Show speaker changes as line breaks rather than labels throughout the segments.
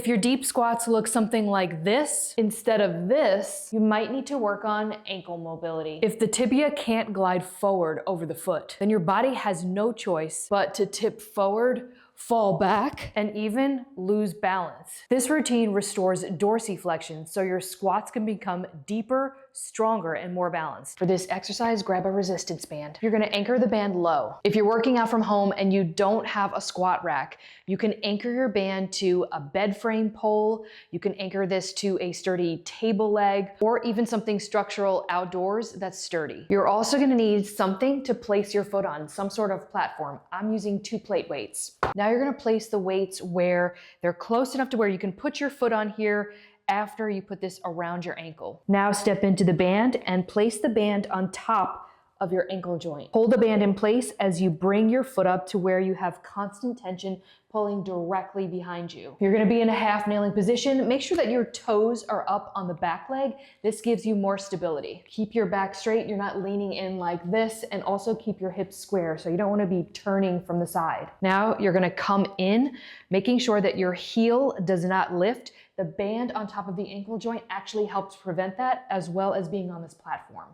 If your deep squats look something like this instead of this, you might need to work on ankle mobility. If the tibia can't glide forward over the foot, then your body has no choice but to tip forward, fall back, and even lose balance. This routine restores dorsiflexion so your squats can become deeper, stronger, and more balanced. For this exercise, grab a resistance band. You're gonna anchor the band low. If you're working out from home and you don't have a squat rack, you can anchor your band to a bed frame pole. You can anchor this to a sturdy table leg, or even something structural outdoors that's sturdy. You're also gonna need something to place your foot on, some sort of platform. I'm using 2 plate weights. Now you're gonna place the weights where they're close enough to where you can put your foot on here after you put this around your ankle. Now step into the band and place the band on top of your ankle joint. Hold the band in place as you bring your foot up to where you have constant tension pulling directly behind you. You're gonna be in a half kneeling position. Make sure that your toes are up on the back leg. This gives you more stability. Keep your back straight. You're not leaning in like this, and also keep your hips square so you don't wanna be turning from the side. Now you're gonna come in, making sure that your heel does not lift. The band on top of the ankle joint actually helps prevent that, as well as being on this platform.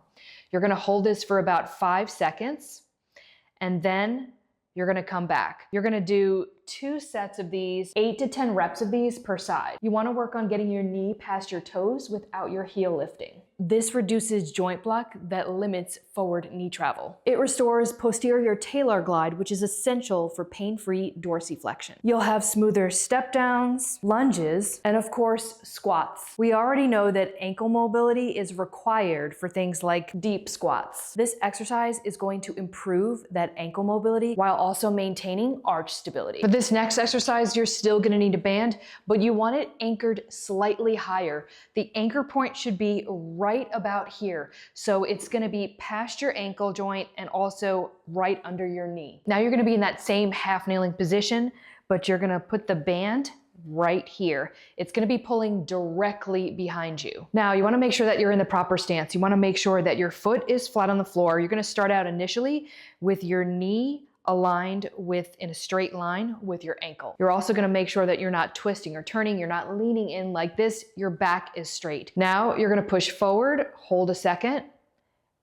You're gonna hold this for about 5 seconds, and then you're gonna come back. You're gonna do 2 sets of these, 8 to 10 reps of these per side. You wanna work on getting your knee past your toes without your heel lifting. This reduces joint block that limits forward knee travel. It restores posterior talar glide, which is essential for pain-free dorsiflexion. You'll have smoother step downs, lunges, and of course, squats. We already know that ankle mobility is required for things like deep squats. This exercise is going to improve that ankle mobility while also maintaining arch stability. For this next exercise, you're still gonna need a band, but you want it anchored slightly higher. The anchor point should be right about here. So it's gonna be past your ankle joint and also right under your knee. Now you're gonna be in that same half kneeling position, but you're gonna put the band right here. It's gonna be pulling directly behind you. Now you wanna make sure that you're in the proper stance. You wanna make sure that your foot is flat on the floor. You're gonna start out initially with your knee aligned in a straight line with your ankle. You're also gonna make sure that you're not twisting or turning, you're not leaning in like this, your back is straight. Now you're gonna push forward, hold a second,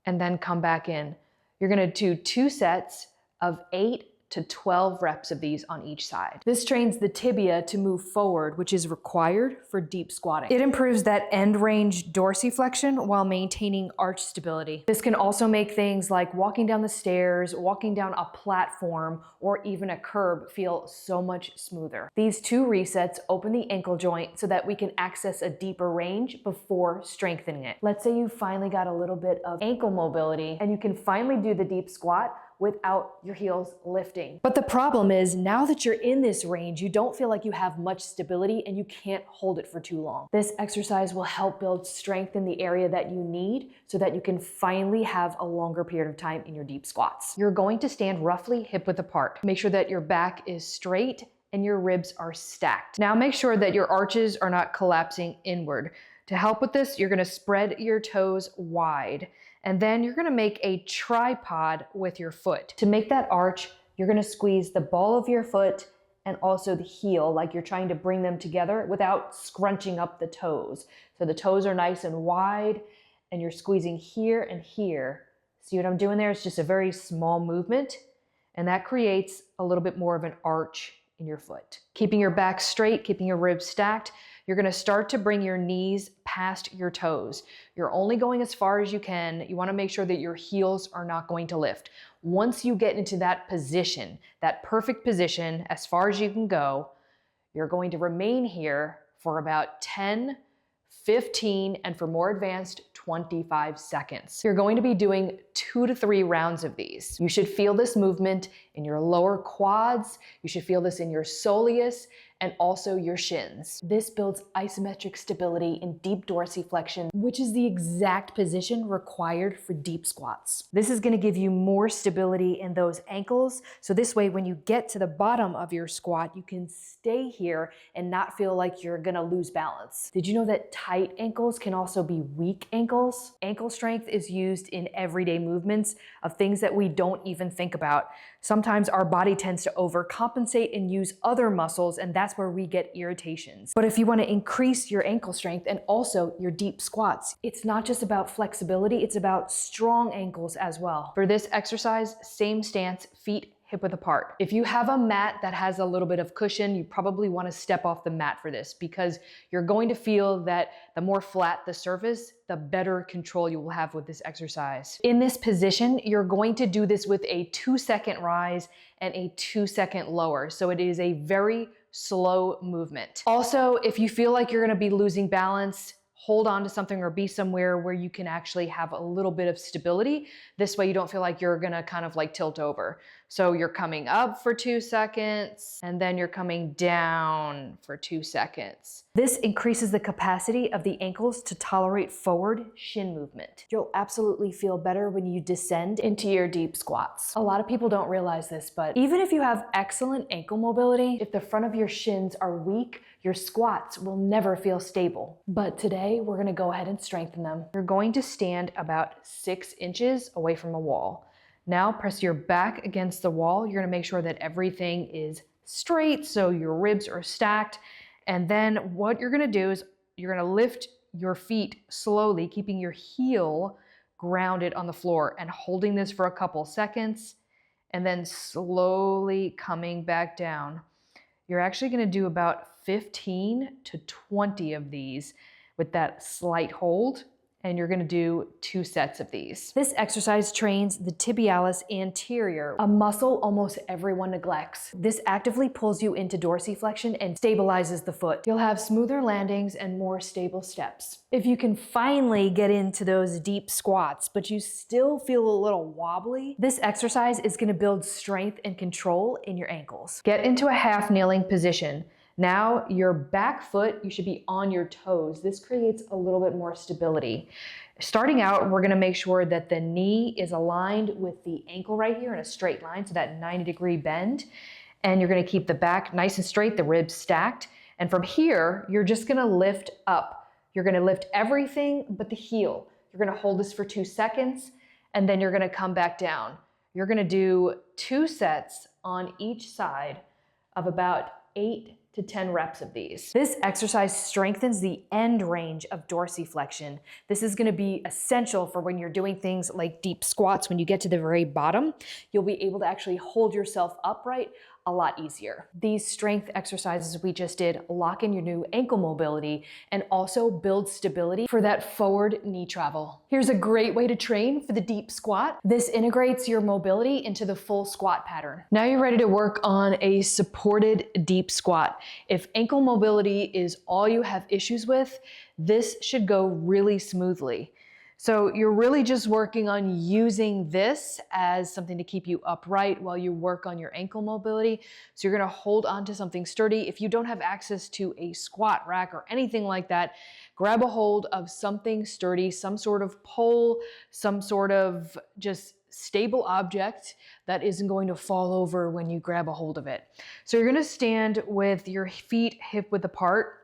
and then come back in. You're gonna do 2 sets of 8 to 12 reps of these on each side. This trains the tibia to move forward, which is required for deep squatting. It improves that end range dorsiflexion while maintaining arch stability. This can also make things like walking down the stairs, walking down a platform, or even a curb feel so much smoother. These 2 resets open the ankle joint so that we can access a deeper range before strengthening it. Let's say you finally got a little bit of ankle mobility and you can finally do the deep squat without your heels lifting. But the problem is, now that you're in this range, you don't feel like you have much stability and you can't hold it for too long. This exercise will help build strength in the area that you need so that you can finally have a longer period of time in your deep squats. You're going to stand roughly hip width apart. Make sure that your back is straight and your ribs are stacked. Now make sure that your arches are not collapsing inward. To help with this, you're gonna spread your toes wide, and then you're gonna make a tripod with your foot. To make that arch, you're gonna squeeze the ball of your foot and also the heel, like you're trying to bring them together without scrunching up the toes. So the toes are nice and wide, and you're squeezing here and here. See what I'm doing there? It's just a very small movement, and that creates a little bit more of an arch in your foot. Keeping your back straight, keeping your ribs stacked, you're gonna start to bring your knees past your toes. You're only going as far as you can. You wanna make sure that your heels are not going to lift. Once you get into that position, that perfect position, as far as you can go, you're going to remain here for about 10, 15, and for more advanced, 25 seconds. You're going to be doing 2 to 3 rounds of these. You should feel this movement in your lower quads. You should feel this in your soleus and also your shins. This builds isometric stability in deep dorsiflexion, which is the exact position required for deep squats. This is gonna give you more stability in those ankles, so this way when you get to the bottom of your squat, you can stay here and not feel like you're gonna lose balance. Did you know that tight ankles can also be weak ankles? ankles. Ankle strength is used in everyday movements of things that we don't even think about. Sometimes our body tends to overcompensate and use other muscles, and that's where we get irritations. But if you want to increase your ankle strength and also your deep squats, it's not just about flexibility, it's about strong ankles as well. For this exercise, same stance, feet hip width apart. If you have a mat that has a little bit of cushion, you probably want to step off the mat for this, because you're going to feel that the more flat the surface, the better control you will have with this exercise. In this position, you're going to do this with a 2-second rise and a 2-second lower. So it is a very slow movement. Also, if you feel like you're going to be losing balance, hold on to something or be somewhere where you can actually have a little bit of stability. This way you don't feel like you're gonna kind of like tilt over. So you're coming up for 2 seconds and then you're coming down for 2 seconds. This increases the capacity of the ankles to tolerate forward shin movement. You'll absolutely feel better when you descend into your deep squats. A lot of people don't realize this, but even if you have excellent ankle mobility, if the front of your shins are weak, your squats will never feel stable. But today, we're gonna go ahead and strengthen them. You're going to stand about 6 inches away from a wall. Now press your back against the wall. You're gonna make sure that everything is straight, so your ribs are stacked. And then what you're gonna do is you're gonna lift your feet slowly, keeping your heel grounded on the floor and holding this for a couple seconds, and then slowly coming back down. You're actually gonna do about 15 to 20 of these with that slight hold, and you're gonna do 2 sets of these. This exercise trains the tibialis anterior, a muscle almost everyone neglects. This actively pulls you into dorsiflexion and stabilizes the foot. You'll have smoother landings and more stable steps. If you can finally get into those deep squats, but you still feel a little wobbly, this exercise is gonna build strength and control in your ankles. Get into a half kneeling position. Now your back foot, you should be on your toes. This creates a little bit more stability. Starting out, we're gonna make sure that the knee is aligned with the ankle right here in a straight line, so that 90-degree bend. And you're gonna keep the back nice and straight, the ribs stacked. And from here, you're just gonna lift up. You're gonna lift everything but the heel. You're gonna hold this for 2 seconds, and then you're gonna come back down. You're gonna do 2 sets on each side of about 8 to 10 reps of these. This exercise strengthens the end range of dorsiflexion. This is gonna be essential for when you're doing things like deep squats. When you get to the very bottom, you'll be able to actually hold yourself upright a lot easier. These strength exercises we just did lock in your new ankle mobility and also build stability for that forward knee travel. Here's a great way to train for the deep squat. This integrates your mobility into the full squat pattern. Now you're ready to work on a supported deep squat. If ankle mobility is all you have issues with, this should go really smoothly. So you're really just working on using this as something to keep you upright while you work on your ankle mobility. So you're gonna hold on to something sturdy. If you don't have access to a squat rack or anything like that, grab a hold of something sturdy, some sort of pole, some sort of just stable object that isn't going to fall over when you grab a hold of it. So you're gonna stand with your feet hip width apart.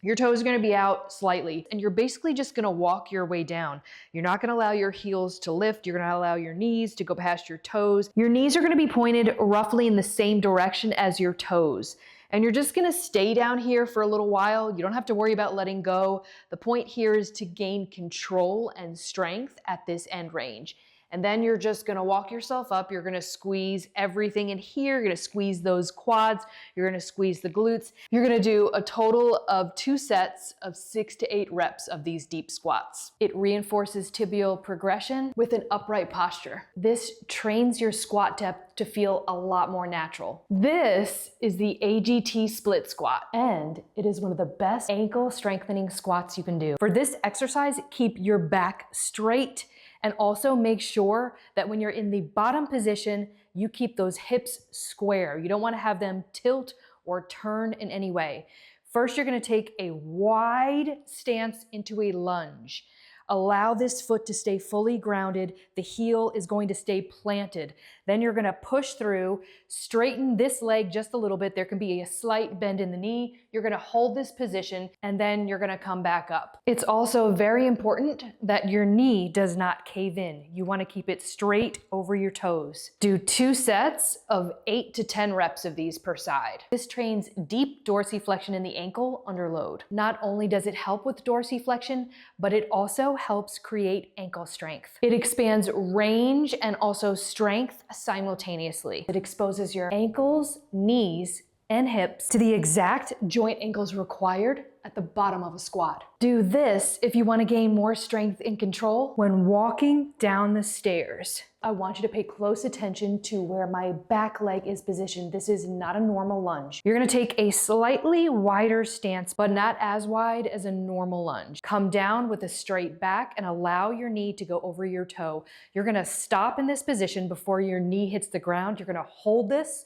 Your toes are gonna be out slightly, and you're basically just gonna walk your way down. You're not gonna allow your heels to lift. You're gonna allow your knees to go past your toes. Your knees are gonna be pointed roughly in the same direction as your toes. And you're just gonna stay down here for a little while. You don't have to worry about letting go. The point here is to gain control and strength at this end range. And then you're just gonna walk yourself up. You're gonna squeeze everything in here. You're gonna squeeze those quads. You're gonna squeeze the glutes. You're gonna do a total of 2 sets of 6 to 8 reps of these deep squats. It reinforces tibial progression with an upright posture. This trains your squat depth to feel a lot more natural. This is the AGT split squat, and it is one of the best ankle strengthening squats you can do. For this exercise, keep your back straight, and also make sure that when you're in the bottom position, you keep those hips square. You don't want to have them tilt or turn in any way. First, you're going to take a wide stance into a lunge. Allow this foot to stay fully grounded. The heel is going to stay planted. Then you're gonna push through, straighten this leg just a little bit. There can be a slight bend in the knee. You're gonna hold this position and then you're gonna come back up. It's also very important that your knee does not cave in. You wanna keep it straight over your toes. Do 2 sets of 8 to 10 reps of these per side. This trains deep dorsiflexion in the ankle under load. Not only does it help with dorsiflexion, but it also helps create ankle strength. It expands range and also strength simultaneously. It exposes your ankles, knees, and hips to the exact joint angles required at the bottom of a squat. Do this if you want to gain more strength and control when walking down the stairs. I want you to pay close attention to where my back leg is positioned. This is not a normal lunge. You're going to take a slightly wider stance, but not as wide as a normal lunge. Come down with a straight back and allow your knee to go over your toe. You're going to stop in this position before your knee hits the ground. You're going to hold this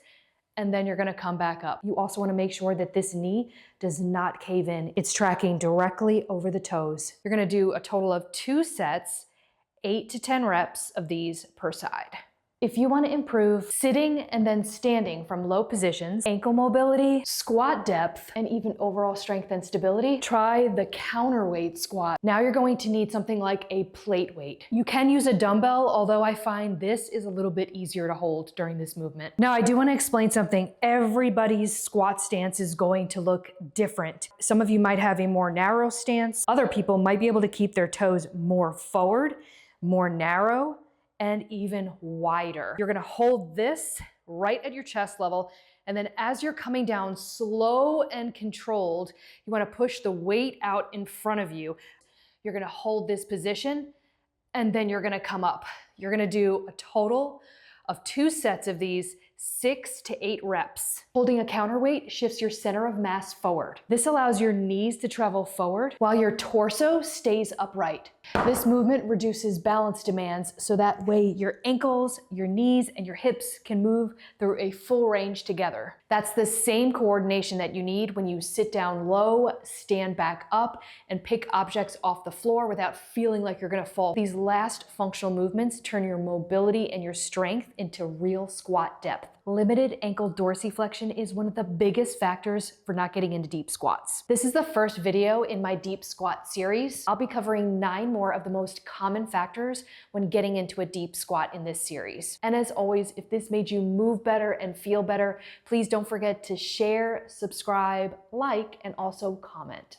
and then you're gonna come back up. You also wanna make sure that this knee does not cave in. It's tracking directly over the toes. You're gonna do a total of 2 sets, 8 to 10 reps of these per side. If you want to improve sitting and then standing from low positions, ankle mobility, squat depth, and even overall strength and stability, try the counterweight squat. Now you're going to need something like a plate weight. You can use a dumbbell, although I find this is a little bit easier to hold during this movement. Now I do want to explain something. Everybody's squat stance is going to look different. Some of you might have a more narrow stance. Other people might be able to keep their toes more forward, more narrow, and even wider. You're gonna hold this right at your chest level, and then as you're coming down slow and controlled, you wanna push the weight out in front of you. You're gonna hold this position, and then you're gonna come up. You're gonna do a total of 2 sets of these, 6 to 8 reps. Holding a counterweight shifts your center of mass forward. This allows your knees to travel forward while your torso stays upright. This movement reduces balance demands so that way your ankles, your knees, and your hips can move through a full range together. That's the same coordination that you need when you sit down low, stand back up, and pick objects off the floor without feeling like you're gonna fall. These last functional movements turn your mobility and your strength into real squat depth. Limited ankle dorsiflexion is one of the biggest factors for not getting into deep squats. This is the first video in my deep squat series. I'll be covering 9 more of the most common factors when getting into a deep squat in this series. And as always, if this made you move better and feel better, please don't forget to share, subscribe, like, and also comment.